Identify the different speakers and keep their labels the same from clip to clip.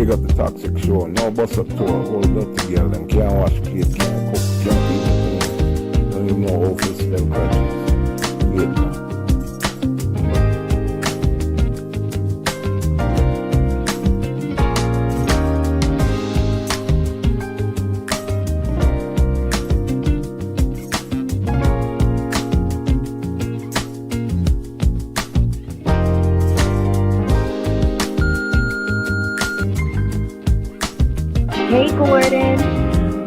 Speaker 1: big up the Toxic Show. No bus up tour. Hold up together. Them can't wash plates, can't cook, can't even don't even know how to spell crutches. Wait now.
Speaker 2: Hey, Gordon.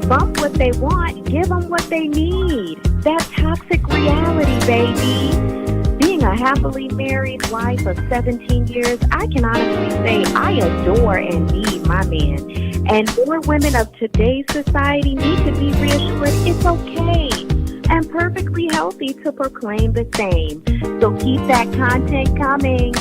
Speaker 2: Bump what they want, give them what they need. That's toxic reality, baby. Being a happily married wife of 17 years, I can honestly say I adore and need my man. And more women of today's society need to be reassured it's okay and perfectly healthy to proclaim the same. So keep that content coming.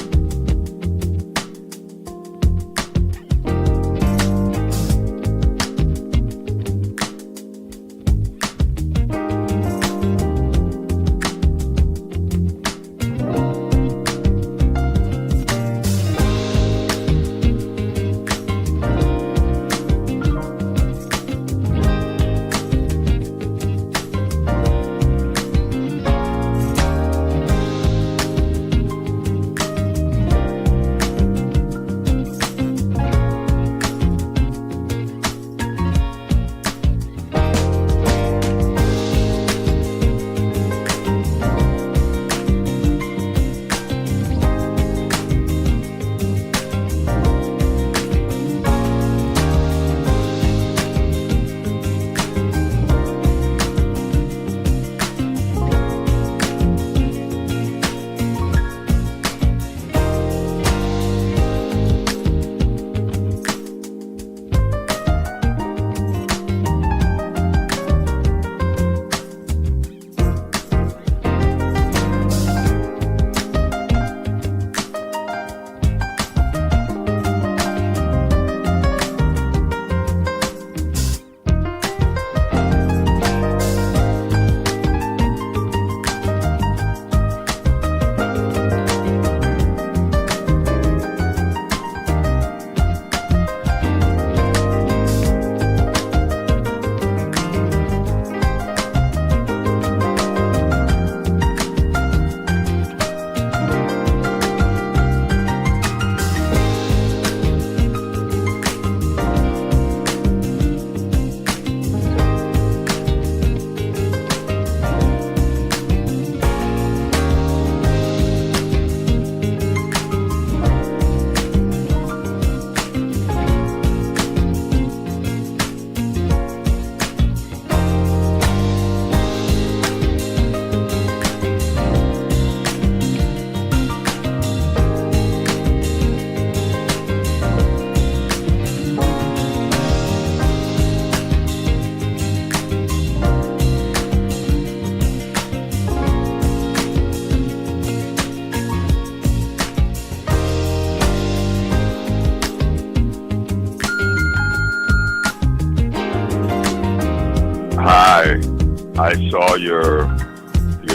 Speaker 3: I saw your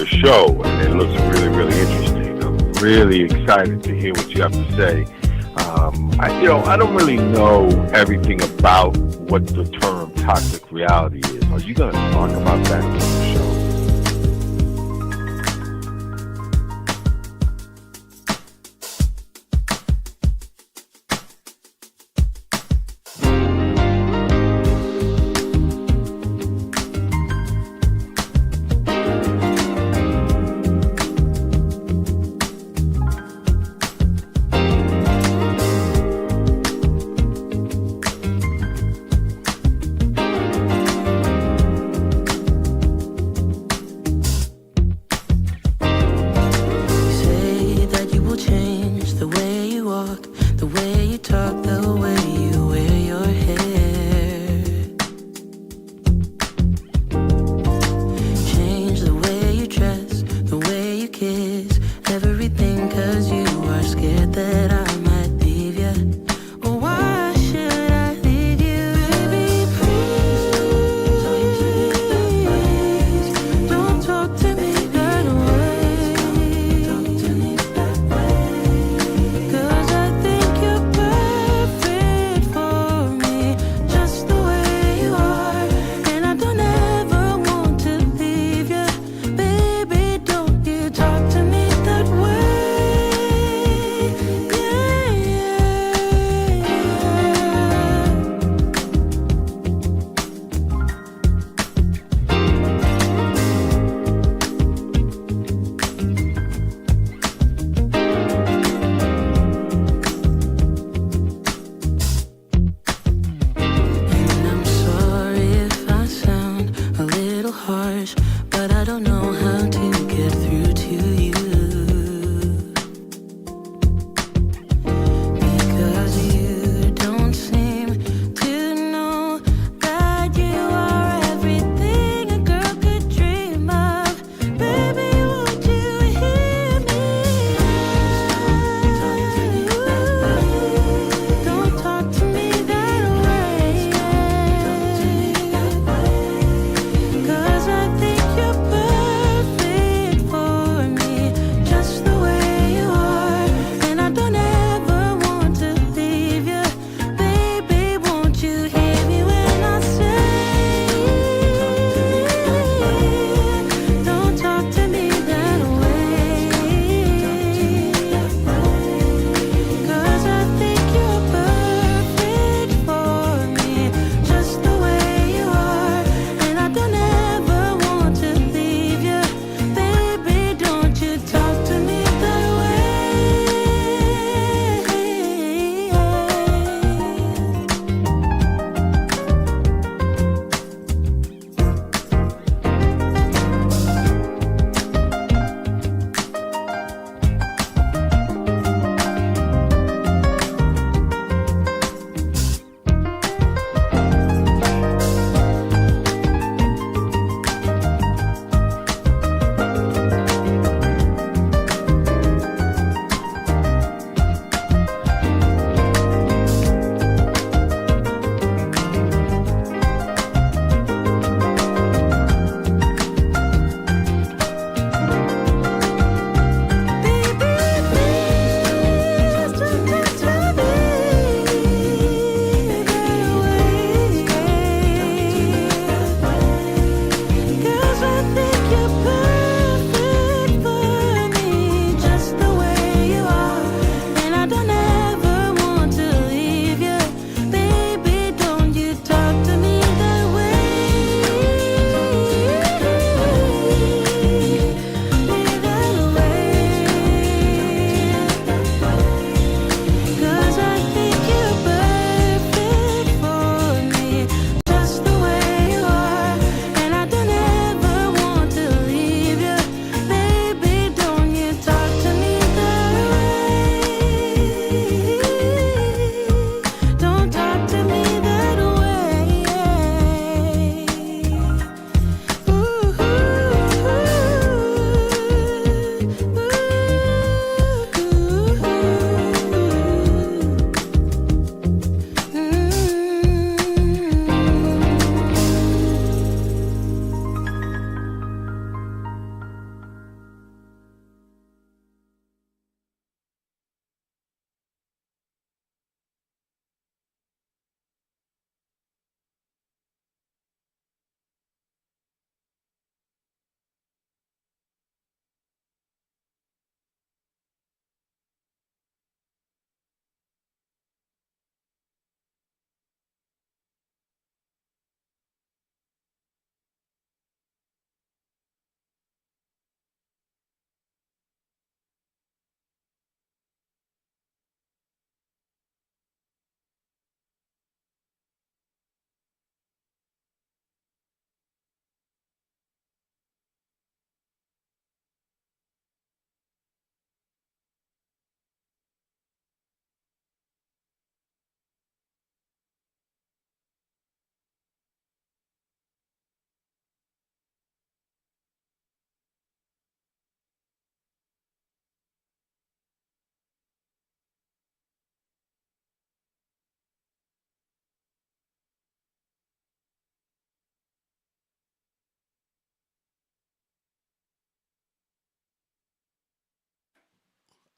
Speaker 3: show, and it looks really, really interesting. I'm really excited to hear what you have to say. I don't really know everything about what the term toxic reality is. Are you going to talk about that in the show?
Speaker 4: For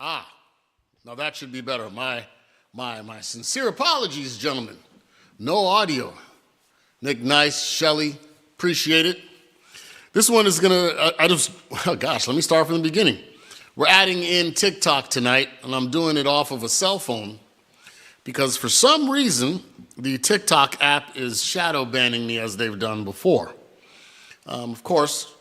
Speaker 4: Now that should be better. My sincere apologies, gentlemen. No audio. Nick, nice. Shelly, appreciate it. This one is gonna, let me start from the beginning. We're adding in TikTok tonight, and I'm doing it off of a cell phone because for some reason, the TikTok app is shadow banning me as they've done before. Of course,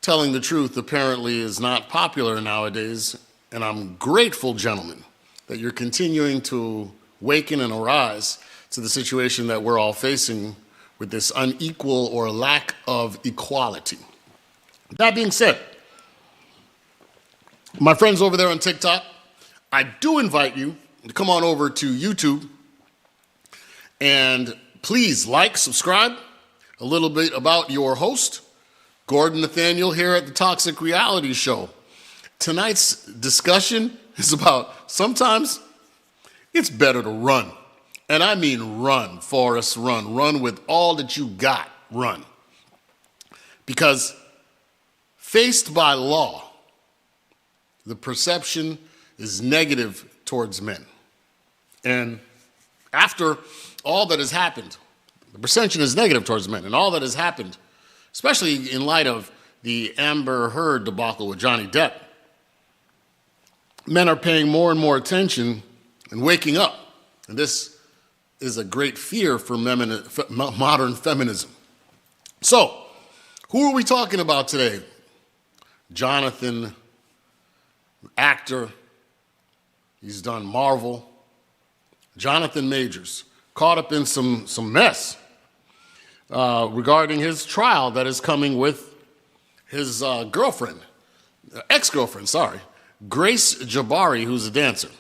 Speaker 4: telling the truth apparently is not popular nowadays, and I'm grateful, gentlemen, that you're continuing to waken and arise to the situation that we're all facing with this unequal or lack of equality. That being said, my friends over there on TikTok, I do invite you to come on over to YouTube and please like, subscribe. A little bit about your host, Gordon Nathaniel, here at the Toxic Reality Show. Tonight's discussion is about sometimes it's better to run. And I mean run, Forest, run. Run with all that you got, run. Because faced by law, the perception is negative towards men. And after all that has happened, the perception is negative towards men. And all that has happened, especially in light of the Amber Heard debacle with Johnny Depp, men are paying more and more attention and waking up. And this is a great fear for modern feminism. So, who are we talking about today? Jonathan, actor. He's done Marvel. Jonathan Majors, caught up in some mess regarding his trial that is coming with his ex-girlfriend, Grace Jabbari, who's a dancer.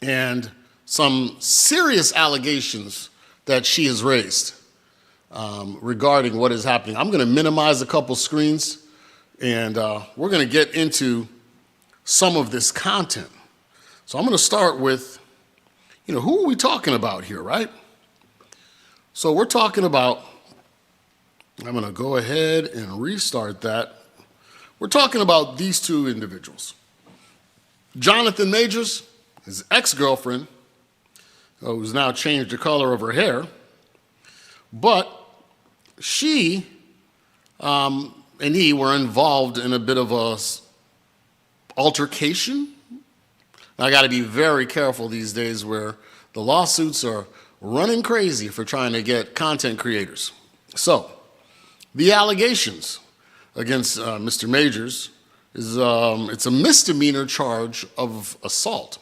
Speaker 4: And some serious allegations that she has raised regarding what is happening. I'm going to minimize a couple screens, and we're going to get into some of this content. So I'm going to start with, who are we talking about here, right? So we're talking about, I'm going to go ahead and restart that. We're talking about these two individuals. Jonathan Majors, his ex-girlfriend, who's now changed the color of her hair, but she and he were involved in a bit of a altercation. Now, I got to be very careful these days where the lawsuits are running crazy for trying to get content creators. So, the allegations against Mr. Majors is it's a misdemeanor charge of assault.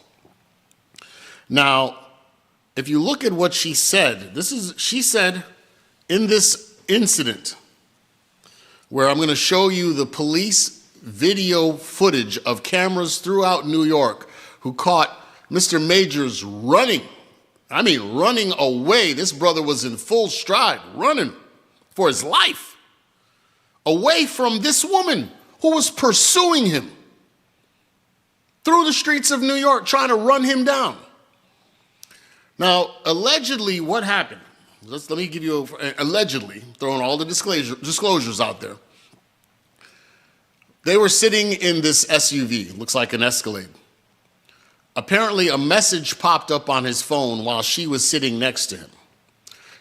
Speaker 4: Now, if you look at what she said, she said in this incident where I'm going to show you the police video footage of cameras throughout New York who caught Mr. Majors running. I mean, running away. This brother was in full stride, running for his life, away from this woman who was pursuing him through the streets of New York, trying to run him down. Now, allegedly, what happened? Let me give you allegedly, throwing all the disclosures out there. They were sitting in this SUV, looks like an Escalade. Apparently, a message popped up on his phone while she was sitting next to him.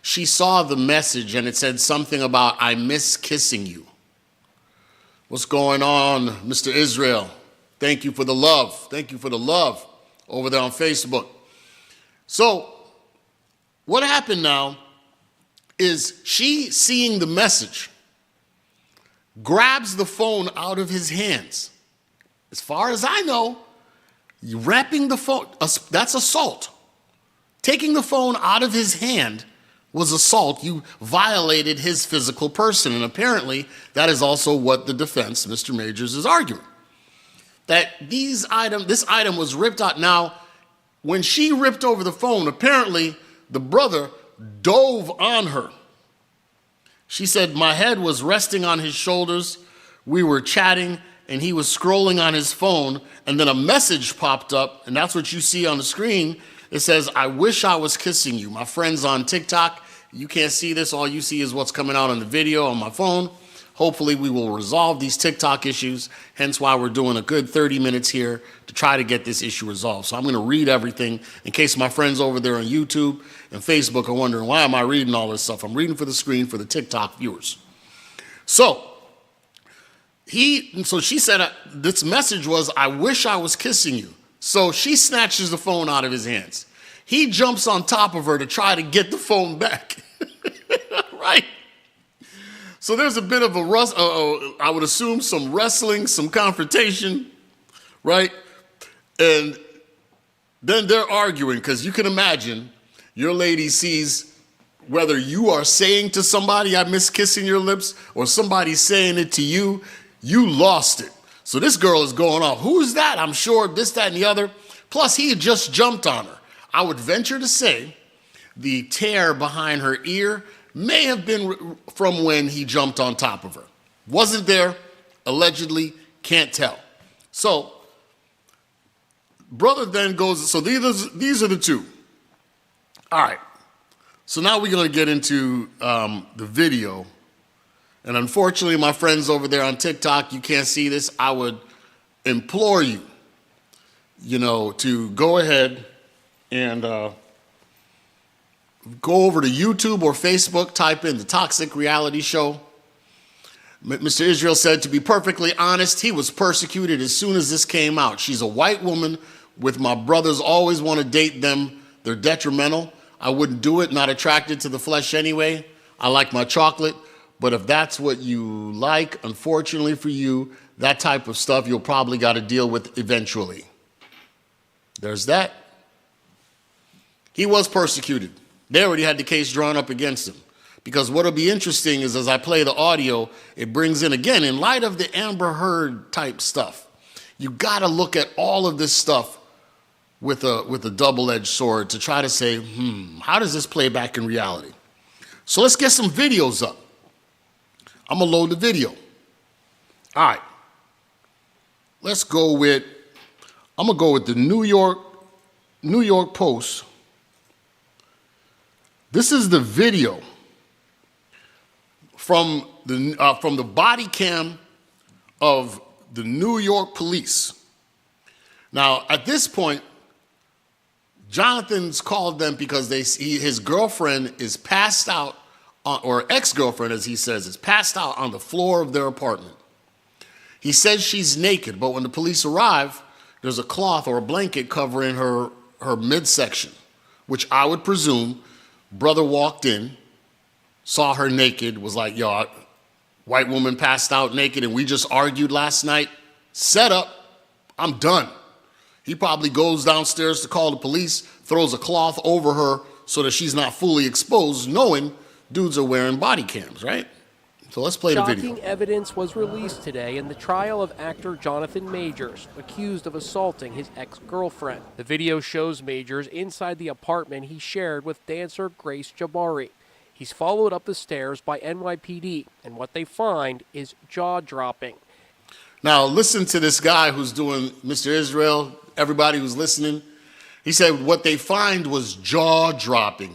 Speaker 4: She saw the message and it said something about, "I miss kissing you." What's going on, Mr. Israel? Thank you for the love. Thank you for the love over there on Facebook. So, what happened now is she, seeing the message, grabs the phone out of his hands. As far as I know, wrapping the phone, that's assault. Taking the phone out of his hand was assault. You violated his physical person. And apparently, that is also what the defense, Mr. Majors, is arguing. That this item was ripped out. Now, when she ripped over the phone, apparently the brother dove on her. She said, "My head was resting on his shoulders. We were chatting, and he was scrolling on his phone, and then a message popped up, and that's what you see on the screen. It says, 'I wish I was kissing you.'" My friends on TikTok, you can't see this. All you see is what's coming out on the video on my phone. Hopefully we will resolve these TikTok issues, hence why we're doing a good 30 minutes here to try to get this issue resolved. So I'm going to read everything in case my friends over there on YouTube and Facebook are wondering, why am I reading all this stuff? I'm reading for the screen for the TikTok viewers. So she said, this message was, I wish I was kissing you. So she snatches the phone out of his hands. He jumps on top of her to try to get the phone back. Right? So there's a bit of I would assume some wrestling, some confrontation, right? And then they're arguing, because you can imagine your lady sees whether you are saying to somebody, I miss kissing your lips, or somebody saying it to you, you lost it. So this girl is going off. Who's that? I'm sure this, that, and the other. Plus, he had just jumped on her. I would venture to say the tear behind her ear may have been from when he jumped on top of her. Wasn't there, allegedly, can't tell. So, brother then goes, so these are the two. All right. So now we're going to get into the video. And unfortunately, my friends over there on TikTok, you can't see this. I would implore you, to go ahead and go over to YouTube or Facebook, type in the Toxic Reality Show. Mr. Israel said, to be perfectly honest, he was persecuted as soon as this came out. She's a white woman with my brothers always want to date them. They're detrimental. I wouldn't do it, not attracted to the flesh anyway. I like my chocolate. But if that's what you like, unfortunately for you, that type of stuff you'll probably got to deal with eventually. There's that. He was persecuted. They already had the case drawn up against him. Because what'll be interesting is as I play the audio, it brings in, again, in light of the Amber Heard type stuff, you got to look at all of this stuff with a double-edged sword to try to say, how does this play back in reality? So let's get some videos up. I'm going to load the video. All right. Let's go with, I'm going to go with the New York Post. This is the video from the body cam of the New York police. Now, at this point, Jonathan's called them because his girlfriend is passed out, or ex-girlfriend, as he says, is passed out on the floor of their apartment. He says she's naked, but when the police arrive, there's a cloth or a blanket covering her midsection, which I would presume brother walked in, saw her naked, was like, yo, white woman passed out naked, and we just argued last night. Set up, I'm done. He probably goes downstairs to call the police, throws a cloth over her so that she's not fully exposed, knowing dudes are wearing body cams, right? So let's play the video.
Speaker 5: Shocking evidence was released today in the trial of actor Jonathan Majors, accused of assaulting his ex-girlfriend. The video shows Majors inside the apartment he shared with dancer Grace Jabbari. He's followed up the stairs by NYPD, and what they find is jaw-dropping.
Speaker 4: Now listen to this guy who's doing, Mr. Israel, everybody who's listening. He said what they find was jaw-dropping.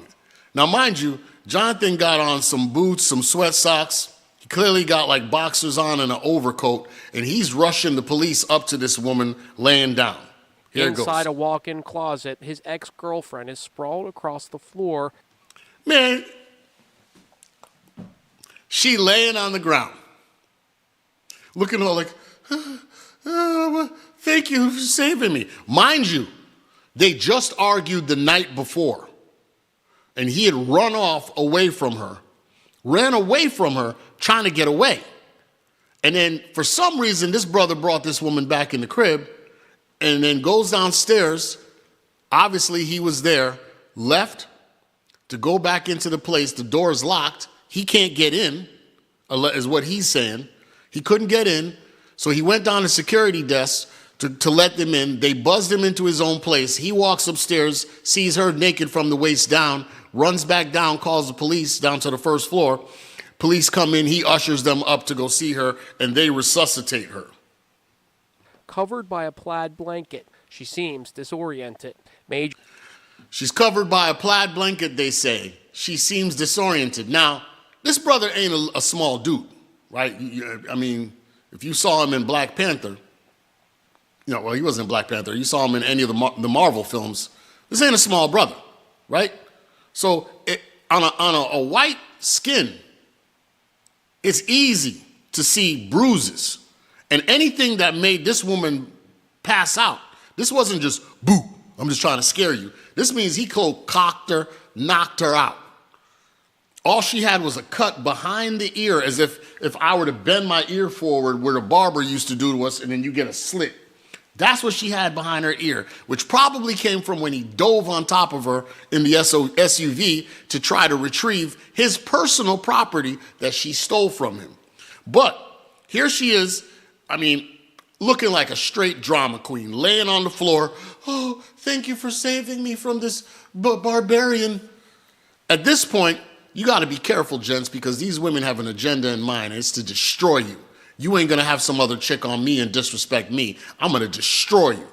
Speaker 4: Now mind you, Jonathan got on some boots, some sweat socks. He clearly got like boxers on and an overcoat, and he's rushing the police up to this woman laying down. Here it goes.
Speaker 5: Inside a walk-in closet, his ex-girlfriend is sprawled across the floor.
Speaker 4: Man, she laying on the ground, looking all like, thank you for saving me. Mind you, they just argued the night before. And he had run away from her, trying to get away. And then for some reason, this brother brought this woman back in the crib and then goes downstairs. Obviously, he was there, left to go back into the place. The door's locked. He can't get in, is what he's saying. He couldn't get in. So he went down to security desk to let them in. They buzzed him into his own place. He walks upstairs, sees her naked from the waist down, runs back down, calls the police down to the first floor. Police come in, he ushers them up to go see her, and they resuscitate her.
Speaker 5: Covered by a plaid blanket, she seems disoriented.
Speaker 4: She's covered by a plaid blanket, they say. She seems disoriented. Now, this brother ain't a small dude, right? I mean, if you saw him in Black Panther, well, he wasn't in Black Panther. You saw him in any of the Marvel films. This ain't a small brother, right? So on a white skin, it's easy to see bruises. And anything that made this woman pass out, this wasn't just, boo, I'm just trying to scare you. This means he cocked her, knocked her out. All she had was a cut behind the ear, as if I were to bend my ear forward where the barber used to do to us, and then you get a slit. That's what she had behind her ear, which probably came from when he dove on top of her in the SUV to try to retrieve his personal property that she stole from him. But here she is, looking like a straight drama queen, laying on the floor. Oh, thank you for saving me from this barbarian. At this point, you got to be careful, gents, because these women have an agenda in mind, and it's to destroy you. You ain't going to have some other chick on me and disrespect me. I'm going to destroy you,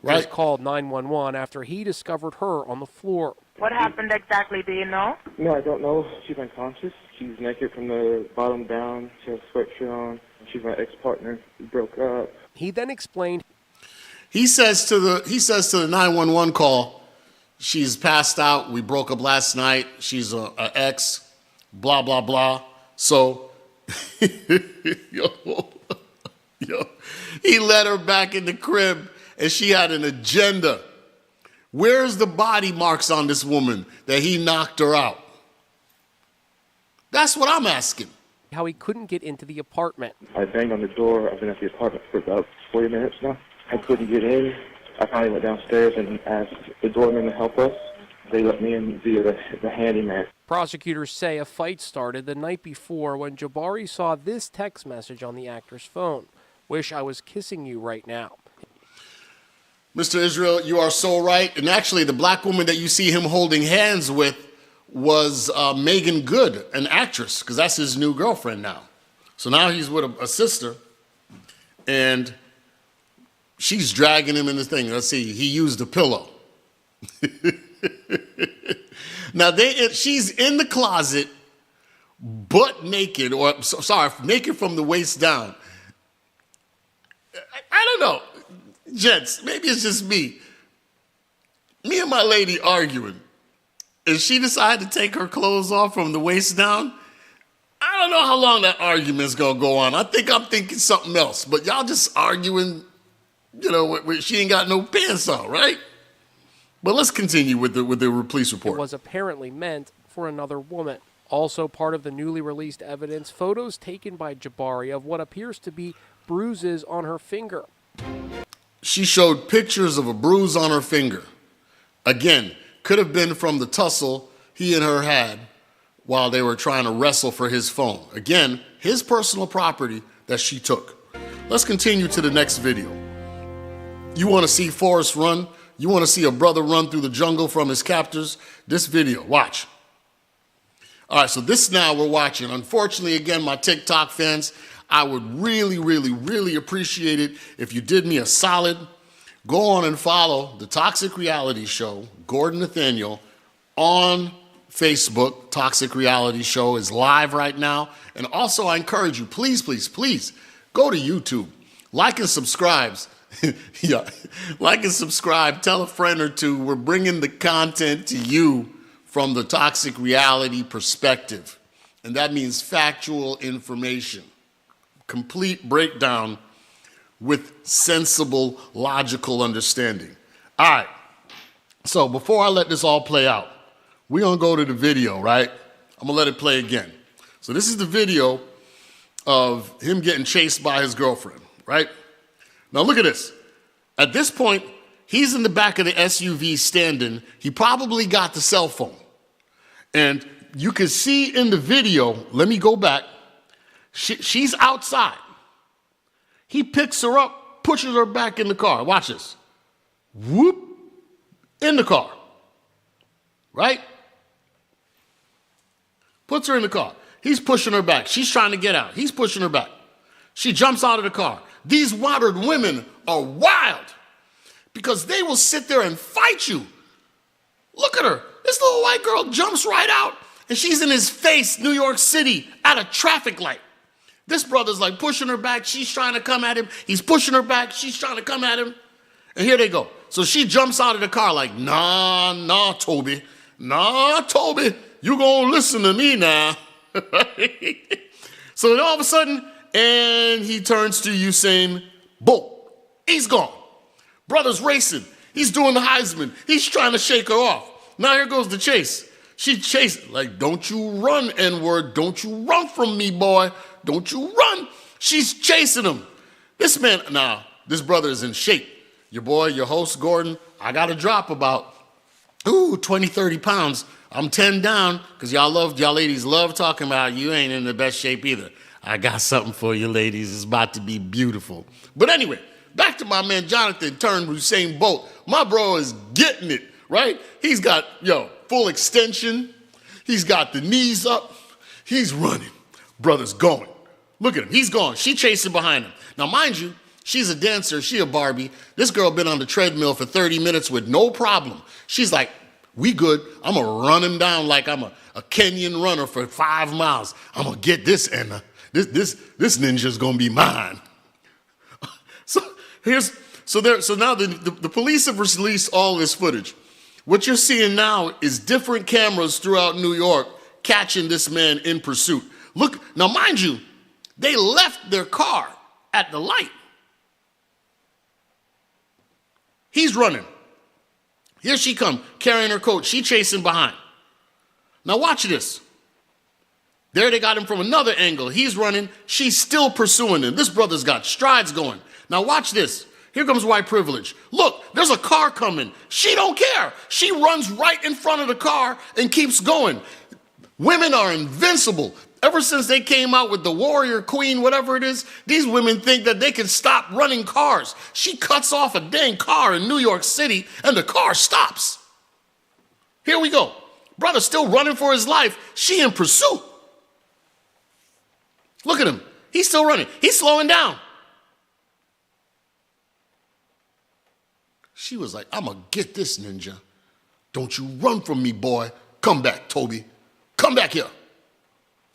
Speaker 4: right?
Speaker 5: He called 911 after he discovered her on the floor.
Speaker 6: What happened exactly? Do you know?
Speaker 7: No, I don't know. She's unconscious. She's naked from the bottom down. She has a sweatshirt on. She's my ex-partner. We broke up.
Speaker 5: He then explained.
Speaker 4: He says to the 911 call, she's passed out. We broke up last night. She's a ex. Blah blah blah. So, yo, he let her back in the crib, and she had an agenda. Where's the body marks on this woman that he knocked her out? That's what I'm asking.
Speaker 5: How he couldn't get into the apartment.
Speaker 7: I banged on the door. I've been at the apartment for about 40 minutes now. I couldn't get in. I finally went downstairs and asked the doorman to help us. They let me in via the handyman. Prosecutors
Speaker 5: say a fight started the night before when Jabbari saw this text message on the actor's phone. Wish I was kissing you right now.
Speaker 4: Mr. Israel, you are so right. And actually, the black woman that you see him holding hands with was Megan Good, an actress, because that's his new girlfriend now. So now he's with a sister, and she's dragging him in the thing. Let's see, he used a pillow. Now, she's in the closet, butt naked, naked from the waist down. I don't know. Gents, maybe it's just me. Me and my lady arguing. And she decided to take her clothes off from the waist down. I don't know how long that argument's going to go on. I'm thinking something else. But y'all just arguing, she ain't got no pants on, right? But let's continue with the police report.
Speaker 5: It was apparently meant for another woman. Also part of the newly released evidence, photos taken by Jabbari of what appears to be bruises on her finger.
Speaker 4: She showed pictures of a bruise on her finger. Again, could have been from the tussle he and her had while they were trying to wrestle for his phone. Again, his personal property that she took. Let's continue to the next video. You want to see Forest run? You want to see a brother run through the jungle from his captors? This video, watch. All right, so this now we're watching. Unfortunately, again, my TikTok fans, I would really, really, really appreciate it if you did me a solid. Go on and follow the Toxic Reality Show, Gordon Nathaniel, on Facebook. Toxic Reality Show is live right now. And also, I encourage you, please, please, please, go to YouTube. Like and subscribe. Yeah, like and subscribe. Tell a friend or two. We're bringing the content to you from the toxic reality perspective. And that means factual information. Complete breakdown with sensible, logical understanding. All right. So before I let this all play out, we're going to go to the video, right? I'm going to let it play again. So this is the video of him getting chased by his girlfriend, right? Now look at this. At this point, he's in the back of the SUV standing. He probably got the cell phone. And you can see in the video, let me go back. She's outside. He picks her up, pushes her back in the car. Watch this. Whoop. In the car. Right? Puts her in the car. He's pushing her back. She's trying to get out. He's pushing her back. She jumps out of the car. These modern women are wild because they will sit there and fight you. Look at her. This little white girl jumps right out, and she's in his face, New York City, at a traffic light. This brother's like pushing her back. She's trying to come at him. He's pushing her back. She's trying to come at him. And here they go. So she jumps out of the car like, nah, Toby. Nah, Toby, you gonna listen to me now. So then all of a sudden, and he turns to Usain Bolt. He's gone. Brother's racing. He's doing the Heisman. He's trying to shake her off. Now here goes the chase. She chasing, like, don't you run, N-word. Don't you run from me, boy. Don't you run. She's chasing him. This man, now, this brother is in shape. Your boy, your host, Gordon, I got to drop about, 20, 30 pounds. I'm 10 down because y'all ladies love talking about you ain't in the best shape either. I got something for you ladies. It's about to be beautiful. But anyway, back to my man Jonathan turned Usain Bolt. My bro is getting it, right? He's got, full extension. He's got the knees up. He's running. Brother's going. Look at him. He's gone. She chasing behind him. Now, mind you, she's a dancer. She a Barbie. This girl been on the treadmill for 30 minutes with no problem. She's like, we good. I'm going to run him down like I'm a Kenyan runner for 5 miles. I'm going to get this, Anna. This ninja's going to be mine. So now the police have released all this footage. What you're seeing now is different cameras throughout New York catching this man in pursuit. Look, now mind you, they left their car at the light. He's running. Here she come, carrying her coat. She chasing behind. Now watch this. There they got him from another angle. He's running. She's still pursuing him. This brother's got strides going. Now watch this. Here comes white privilege. Look, there's a car coming. She don't care. She runs right in front of the car and keeps going. Women are invincible. Ever since they came out with the warrior queen, whatever it is, these women think that they can stop running cars. She cuts off a dang car in New York City and the car stops. Here we go. Brother still running for his life. She in pursuit. Look at him. He's still running. He's slowing down. She was like, I'm going to get this ninja. Don't you run from me, boy. Come back, Toby. Come back here.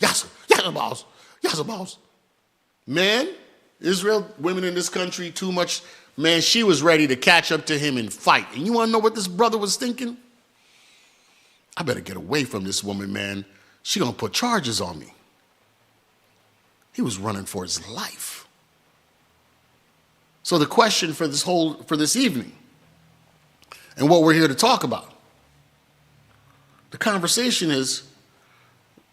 Speaker 4: Yes, boss. Yes, boss. Man, Israel, women in this country, too much. Man, she was ready to catch up to him and fight. And you want to know what this brother was thinking? I better get away from this woman, man. She going to put charges on me. He was running for his life. So the question for this evening, and what we're here to talk about, the question is,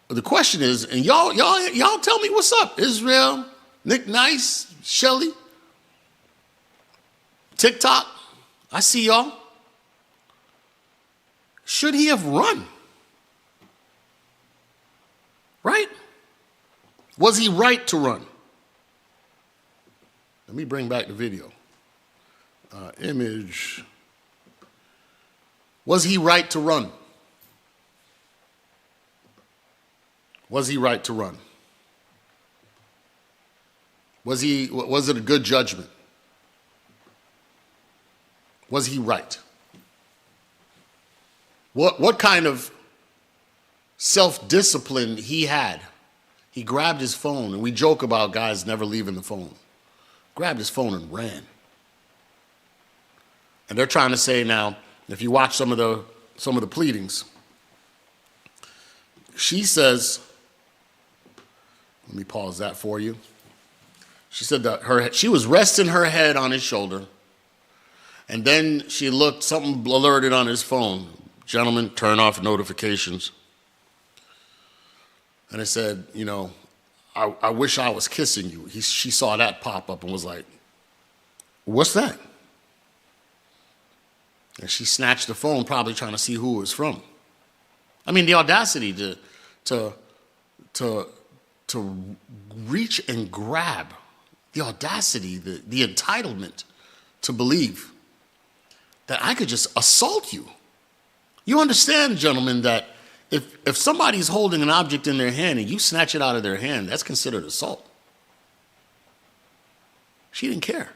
Speaker 4: and y'all tell me what's up. Israel, Nick Nice, Shelly, TikTok, I see y'all. Should he have run? Right? Was he right to run? Let me bring back the video. Image. Was he right to run? Was he right to run? Was it a good judgment? Was he right? What kind of self-discipline he had? He grabbed his phone, and we joke about guys never leaving the phone. Grabbed his phone and ran. And they're trying to say now, if you watch some of the pleadings, she says, let me pause that for you. She said that she was resting her head on his shoulder, and then she looked, something alerted on his phone. Gentlemen, turn off notifications. And it said, I wish I was kissing you. She saw that pop up and was like, what's that? And she snatched the phone, probably trying to see who it was from. I mean, the audacity to reach and grab, the audacity, the entitlement to believe that I could just assault you. You understand, gentlemen, that if somebody's holding an object in their hand and you snatch it out of their hand, that's considered assault. She didn't care.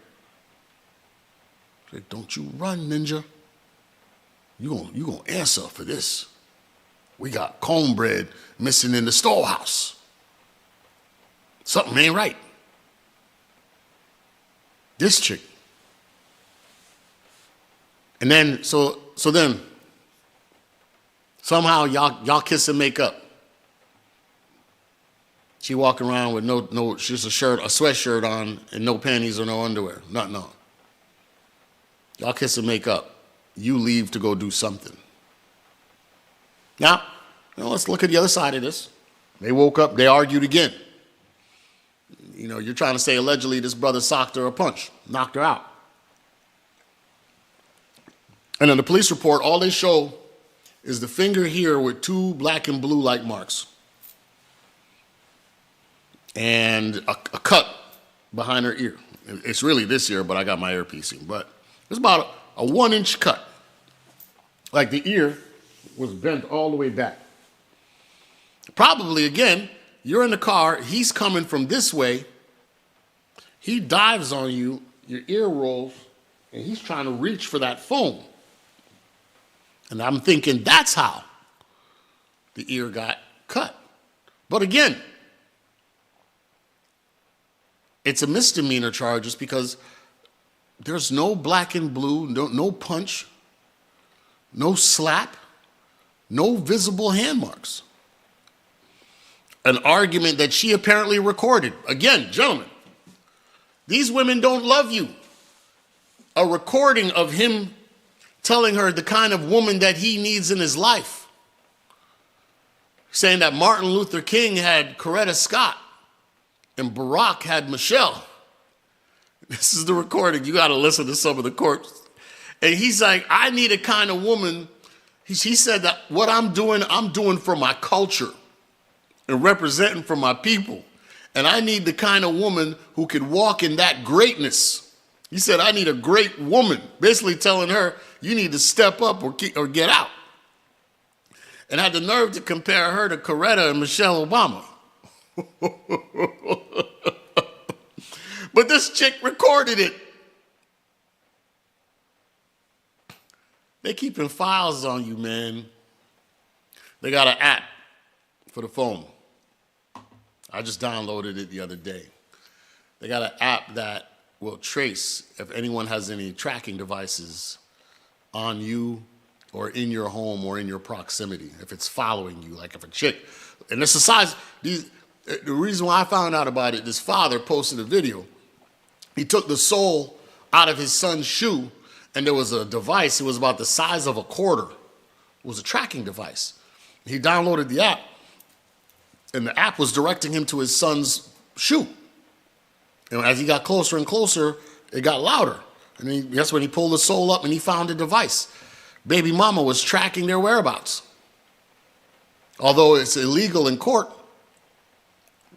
Speaker 4: She's like, don't you run, ninja. You gonna answer for this. We got cornbread missing in the storehouse. Something ain't right. This chick. And then, so then, somehow y'all kiss and make up. She walking around with no, just a sweatshirt on and no panties or no underwear. Nothing on. Y'all kiss and make up. You leave to go do something. Now, let's look at the other side of this. They woke up, they argued again. You're trying to say allegedly this brother socked her a punch, knocked her out. And in the police report, all they show is the finger here with 2 black and blue like marks. And a cut behind her ear. It's really this ear, but I got my earpiece in. But it's about a 1-inch cut. Like the ear was bent all the way back. Probably, again, you're in the car, he's coming from this way. He dives on you, your ear rolls, and he's trying to reach for that phone. And I'm thinking that's how the ear got cut. But again, it's a misdemeanor charge just because there's no black and blue, no punch, no slap, no visible hand marks. An argument that she apparently recorded. Again, gentlemen, these women don't love you. A recording of him telling her the kind of woman that he needs in his life. Saying that Martin Luther King had Coretta Scott and Barack had Michelle. This is the recording. You got to listen to some of the quotes. And he's like, I need a kind of woman. He said that what I'm doing for my culture and representing for my people. And I need the kind of woman who can walk in that greatness. He said, I need a great woman, basically telling her, you need to step up or get out. And had the nerve to compare her to Coretta and Michelle Obama. But this chick recorded it. They keeping files on you, man. They got an app for the phone. I just downloaded it the other day. They got an app that will trace if anyone has any tracking devices on you or in your home or in your proximity, if it's following you, like if a chick, and it's the size, the reason why I found out about it, this father posted a video. He took the sole out of his son's shoe, and there was a device, it was about the size of a quarter. It was a tracking device. He downloaded the app, and the app was directing him to his son's shoe. And as he got closer and closer, it got louder. And that's when he pulled the sole up and he found a device. Baby mama was tracking their whereabouts. Although it's illegal in court,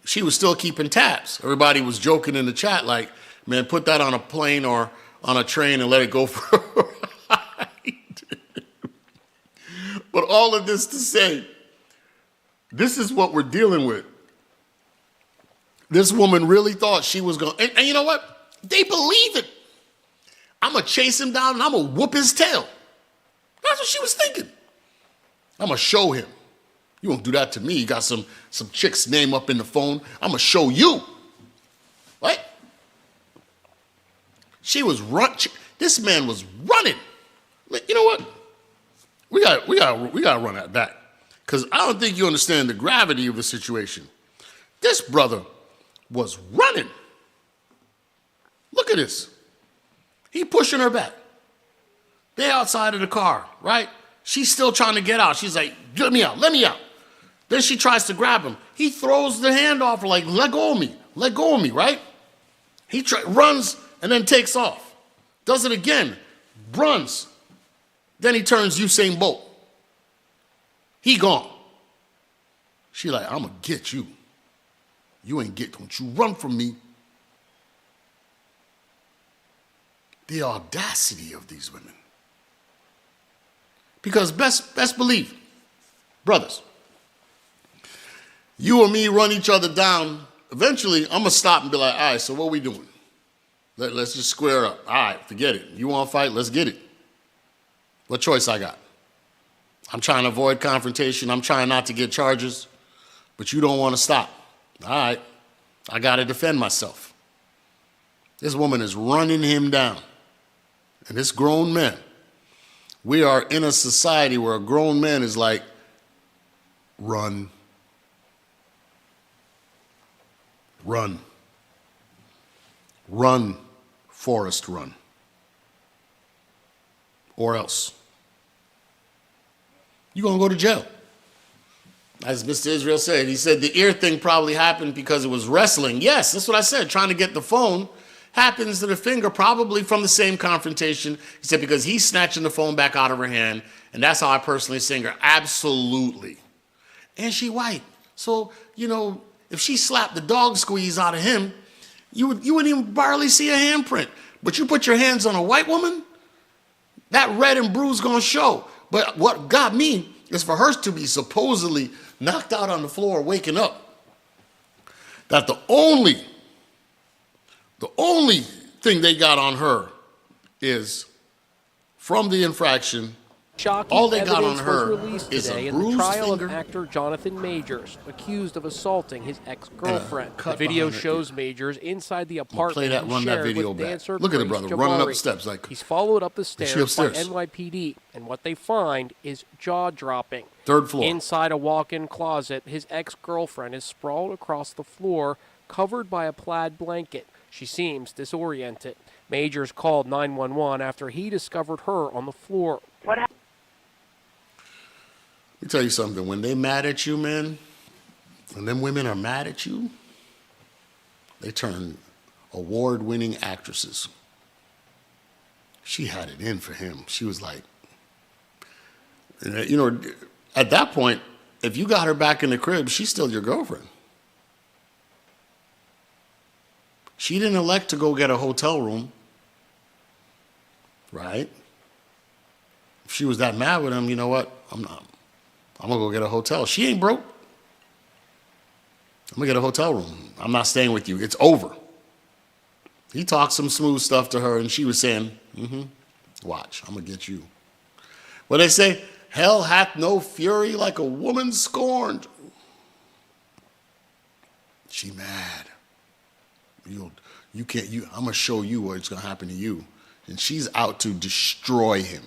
Speaker 4: she was still keeping tabs. Everybody was joking in the chat like, man, put that on a plane or on a train and let it go for a ride. But all of this to say, this is what we're dealing with. This woman really thought she was going, and you know what? They believe it. I'm going to chase him down and I'm going to whoop his tail. That's what she was thinking. I'm going to show him. You won't do that to me. You got some chick's name up in the phone. I'm going to show you. Right? This man was running. You know what? We got to run that back. Because I don't think you understand the gravity of the situation. This brother was running. Look at this. He pushing her back. They outside of the car, right? She's still trying to get out. She's like, let me out, let me out. Then she tries to grab him. He throws the hand off like, let go of me, right? He runs and then takes off. Does it again, runs. Then he turns Usain Bolt. He gone. She like, I'm going to get you. You ain't don't you run from me. The audacity of these women. Because best believe, brothers, you or me run each other down. Eventually, I'm going to stop and be like, all right, so what we doing? Let's just square up. All right, forget it. You want to fight? Let's get it. What choice I got? I'm trying to avoid confrontation. I'm trying not to get charges, but you don't want to stop. All right. I got to defend myself. This woman is running him down. And this grown man, we are in a society where a grown man is like, run. Run. Run, Forest, run. Or else. You're going to go to jail. As Mr. Israel said, he said the ear thing probably happened because it was wrestling. Yes, that's what I said. Trying to get the phone happens to the finger, probably from the same confrontation. He said because he's snatching the phone back out of her hand, and that's how I personally sing her. Absolutely. And she white. So, you know, if she slapped the dog squeeze out of him, you wouldn't even barely see a handprint. But you put your hands on a white woman, that red and bruise gonna show. But what got me is for her to be supposedly knocked out on the floor, waking up. That the only thing they got on her is from the infraction.
Speaker 5: Shocking
Speaker 4: all they got
Speaker 5: evidence
Speaker 4: on her
Speaker 5: was released
Speaker 4: is
Speaker 5: today
Speaker 4: a
Speaker 5: in the trial
Speaker 4: finger
Speaker 5: of actor Jonathan Majors, accused of assaulting his ex-girlfriend. The
Speaker 4: cut
Speaker 5: video
Speaker 4: behind her
Speaker 5: shows
Speaker 4: ear.
Speaker 5: Majors inside the apartment
Speaker 4: that,
Speaker 5: he
Speaker 4: run that
Speaker 5: shared
Speaker 4: video
Speaker 5: with
Speaker 4: back.
Speaker 5: dancer
Speaker 4: Look at the
Speaker 5: Grace
Speaker 4: brother running up the
Speaker 5: Jabbari.
Speaker 4: steps like,
Speaker 5: He's followed up the
Speaker 4: she
Speaker 5: stairs by
Speaker 4: upstairs?
Speaker 5: NYPD, and what they find is jaw-dropping.
Speaker 4: Third floor.
Speaker 5: Inside a walk-in closet, his ex-girlfriend is sprawled across the floor, covered by a plaid blanket. She seems disoriented. Majors called 911 after he discovered her on the floor.
Speaker 6: What happened?
Speaker 4: Let me tell you something. When they mad at you, man, when them women are mad at you, they turn award-winning actresses. She had it in for him. She was like, you know, at that point, if you got her back in the crib, she's still your girlfriend. She didn't elect to go get a hotel room, right? If she was that mad with him, you know what? I'm going to go get a hotel. She ain't broke. I'm going to get a hotel room. I'm not staying with you. It's over. He talked some smooth stuff to her, and she was saying, watch, I'm going to get you. What they say, hell hath no fury like a woman scorned. She mad. I'm going to show you what's going to happen to you. And she's out to destroy him.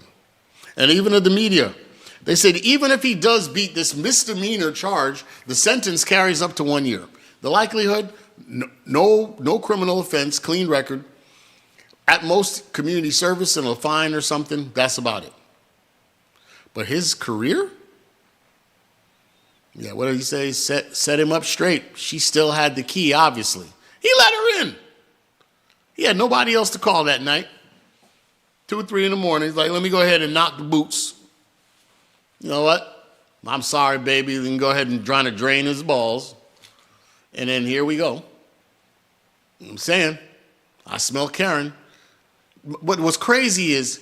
Speaker 4: And even in the media, they said even if he does beat this misdemeanor charge, the sentence carries up to 1 year. The likelihood, no criminal offense, clean record. At most, community service and a fine or something, that's about it. But his career? Yeah, what did he say? Set him up straight. She still had the key, obviously. He let her in. He had nobody else to call that night. 2 or 3 in the morning. He's like, let me go ahead and knock the boots. You know what? I'm sorry, baby. You can go ahead and try to drain his balls. And then here we go. I'm saying, I smell Karen. But what's crazy is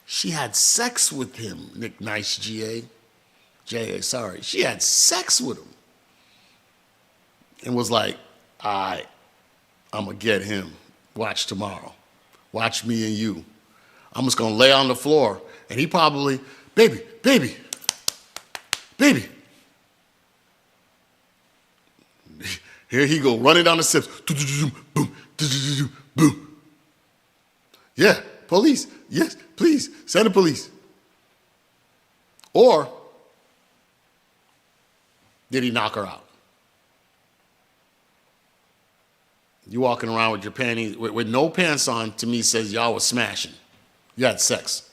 Speaker 4: she had sex with him, Nick Nice, G.A., sorry. She had sex with him. And was like, all right, I'm going to get him. Watch tomorrow. Watch me and you. I'm just going to lay on the floor. And he probably, baby. Here he go, running down the steps. Boom, boom. Yeah, police. Yes, please, send the police. Or did he knock her out? You walking around with your panties, with no pants on, to me says y'all was smashing. You had sex.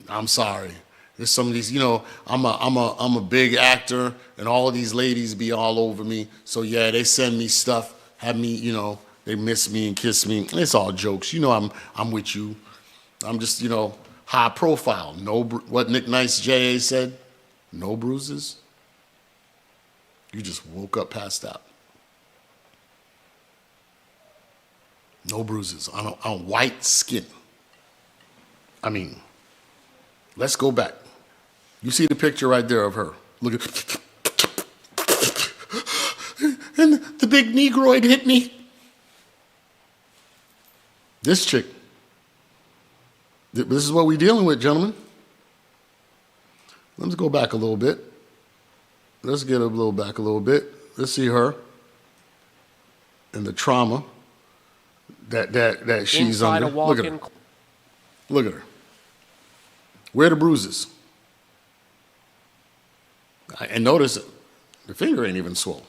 Speaker 4: I'm sorry. There's some of these, you know, I'm a big actor, and all of these ladies be all over me. So yeah, they send me stuff, have me, you know, they miss me and kiss me. It's all jokes. You know, I'm with you. I'm just, you know, high profile. No, what Nick Nice J.A. said, no bruises. You just woke up passed out. No bruises on white skin. I mean, let's go back. You see the picture right there of her. Look at, and the big Negroid hit me. This chick. This is what we're dealing with, gentlemen. Let's go back a little bit. Let's get a little back a little bit. Let's see her. and the trauma that she's
Speaker 5: Inside
Speaker 4: under.
Speaker 5: a
Speaker 4: Look at
Speaker 5: walk-in
Speaker 4: her. Look at her. Where are the bruises? And notice the finger ain't even swollen.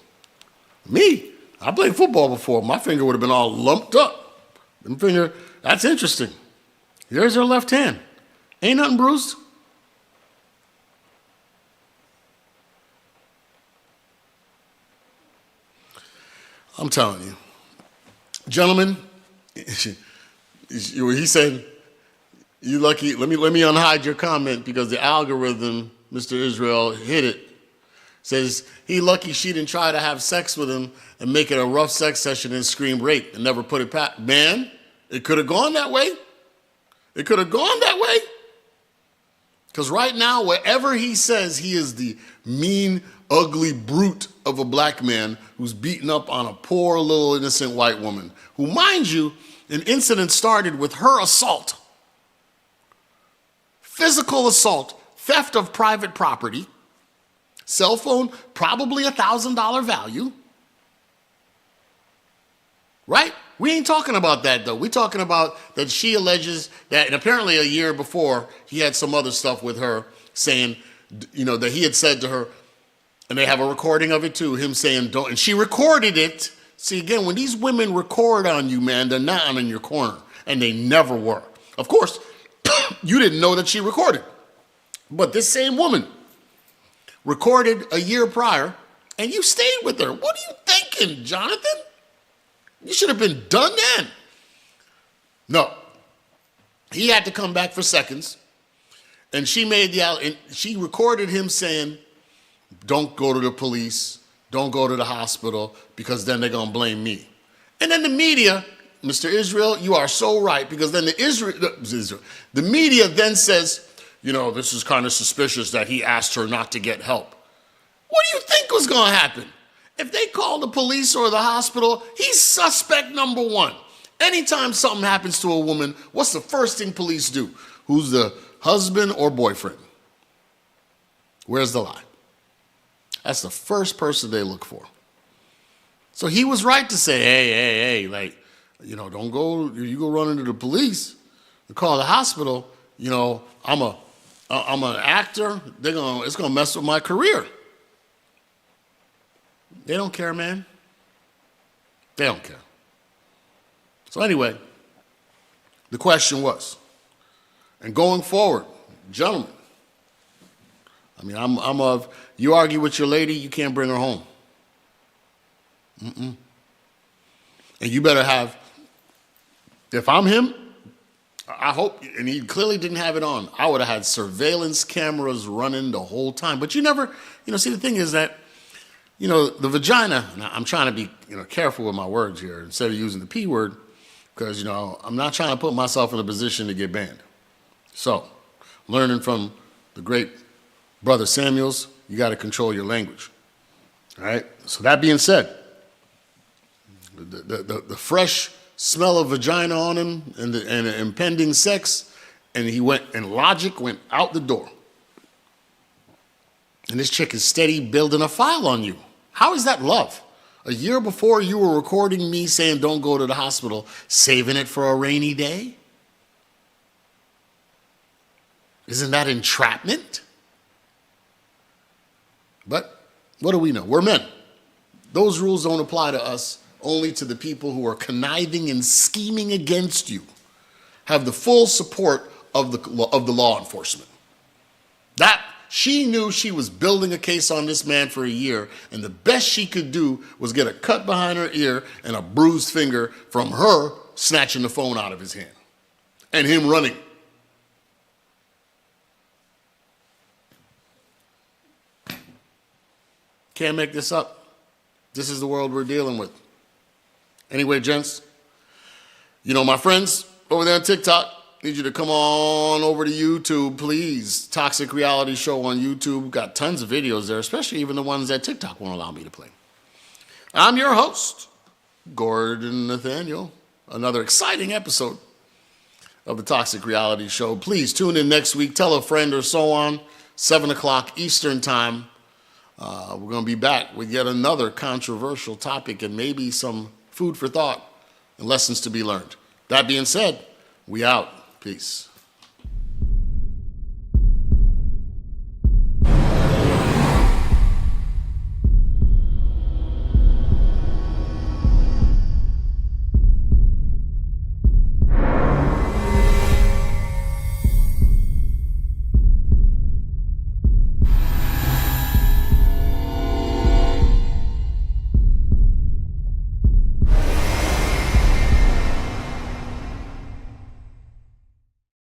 Speaker 4: Me, I played football before. My finger would have been all lumped up. Them finger, that's interesting. There's her left hand. Ain't nothing bruised. I'm telling you. Gentlemen, he said, you lucky, let me unhide your comment because the algorithm, Mr. Israel, hit it. Says he lucky she didn't try to have sex with him and make it a rough sex session and scream rape and never put it past. Man, it could have gone that way. It could have gone that way. Because right now, wherever he says he is the mean, ugly brute of a black man who's beating up on a poor little innocent white woman, who, mind you, an incident started with her assault, physical assault, theft of private property, cell phone, probably $1,000 value. Right? We ain't talking about that, though. We're talking about that she alleges that, and apparently a year before, he had some other stuff with her saying, that he had said to her, and they have a recording of it too, him saying, don't, and she recorded it. See, again, when these women record on you, man, they're not in your corner, and they never were. Of course, you didn't know that she recorded. But this same woman recorded a year prior, and you stayed with her. What are you thinking, Jonathan? You should have been done then. No. He had to come back for seconds, and she recorded him saying, don't go to the police, don't go to the hospital, because then they're going to blame me. And then the media, Mr. Israel, you are so right, because then the media then says, this is kind of suspicious that he asked her not to get help. What do you think was going to happen? If they call the police or the hospital, he's suspect number one. Anytime something happens to a woman, what's the first thing police do? Who's the husband or boyfriend? Where's the lie? That's the first person they look for. So he was right to say, hey, don't go, you go run into the police and call the hospital, I'm an actor, it's gonna mess with my career. They don't care, man. They don't care. So anyway, the question was, and going forward, gentlemen, you argue with your lady, you can't bring her home. And you better have, if I'm him, I hope, and he clearly didn't have it on, I would have had surveillance cameras running the whole time. But you never, see, the thing is that, the vagina, and I'm trying to be, careful with my words here instead of using the P word, because, I'm not trying to put myself in a position to get banned. So, learning from the great Brother Samuels, you got to control your language. All right? So that being said, the fresh smell of vagina on him and the impending sex, and logic went out the door. And this chick is steady building a file on you. How is that love? A year before you were recording me saying don't go to the hospital, saving it for a rainy day? Isn't that entrapment? But what do we know? We're men. Those rules don't apply to us, only to the people who are conniving and scheming against you. Have the full support of the law enforcement. She knew she was building a case on this man for a year, and the best she could do was get a cut behind her ear and a bruised finger from her snatching the phone out of his hand and him running. Can't make this up. This is the world we're dealing with. Anyway, gents, my friends over there on TikTok, need you to come on over to YouTube, please. Toxic Reality Show on YouTube. Got tons of videos there, especially even the ones that TikTok won't allow me to play. I'm your host, Gordon Nathaniel. Another exciting episode of the Toxic Reality Show. Please tune in next week. Tell a friend or so on. 7 o'clock Eastern Time. We're going to be back with yet another controversial topic and maybe some food for thought and lessons to be learned. That being said, we out. Peace.